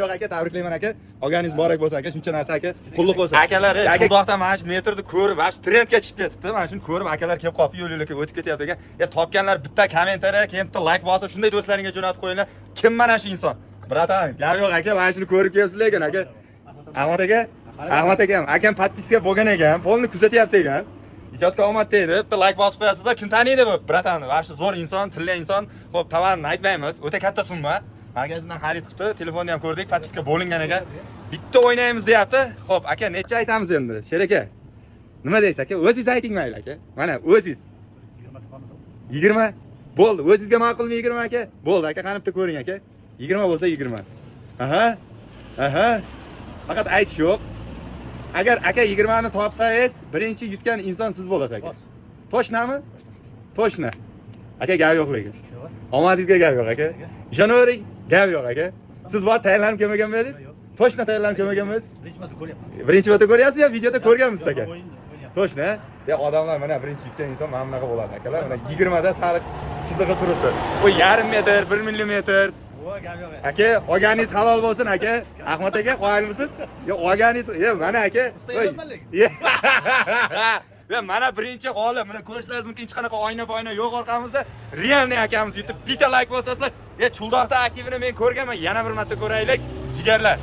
Yo'q aka, tabriklayman aka. Olganingiz muborak bo'lsin aka. Shuncha narsa aka. Qulluq bo'lsin. Akalar, Quldoqda mana shu metrni ko'rib, mana shu trendga chiqib ketibdi. Mana shuni ko'rib akalar kelib qolib yo'l-yo'lakay o'tib ketyapti ekan. Topganlar bitta kommentariya, keyin bitta like bosib, shunday do'stlaringga jo'natib qo'yinglar. Kim mana shu inson? Bratan, gap yo'q aka, mana shuni ko'rib kelyapsizlar ekan aka. Ahmad akam, akam podpiska bo'lgan ekan, polni kuzatyapti ekan. Ijodga omad deydi, bitta like bosib qo'yasizlar. Kim taniydi bu? Bratan, mana shu zo'r inson, tilla inson. Xo'p, tovarni aytmaymiz, o'ta katta summa. Magazindan xarid qilibdi, telefonni ham ko'rdik, podpiska bo'lingan ekan. Bitta o'ynaymiz deyapti. Xo'p, aka, necha aytamiz endi? Sher aka. Nima deysiz aka? O'zingiz ayting mayli aka. Mana o'zingiz. 20. Bo'ldi. O'zingizga ma'qulmi 20 aka? Bo'ldi aka, qani bitta ko'ring aka. 20 bo'lsa 20. Aha. Faqat aytish yo'q. Agar aka 20 ni topsangiz, birinchi yutgan inson siz bo'lasiz aka. Toshnami? Toshna. Aka gap yo'q lekin. Omadingizga gap yo'q aka. Ishonavering, gap yo'q aka. Siz bor tayyorlanib kelmagan bo'ldingiz? Toshna tayyorlanib kelmagan bo'ldingiz? Birinchi marta ko'ryapsizmi yo videoda ko'rganmisiz aka? Toshna. Ya odamlar mana birinchi yutgan inson mana bunaqa bo'ladi akalar. Mana 20 da sariq chizig'i turibdi. Bu yarim metr, 1 millimetr. Aka, olganingiz halol bo'lsin aka. Ahmad aka, qo'yilmisiz? Yo, olganingiz, mana aka. Ya mana birinchi g'olib, mana ko'rishlaringiz mumkin hech qanaqa oyna yo'q orqamizda. Realniy akamiz yutib, bitta like bosasizlar. Chuldoqda aktivini men ko'rganman, yana bir marta ko'raylik. Jigarlar.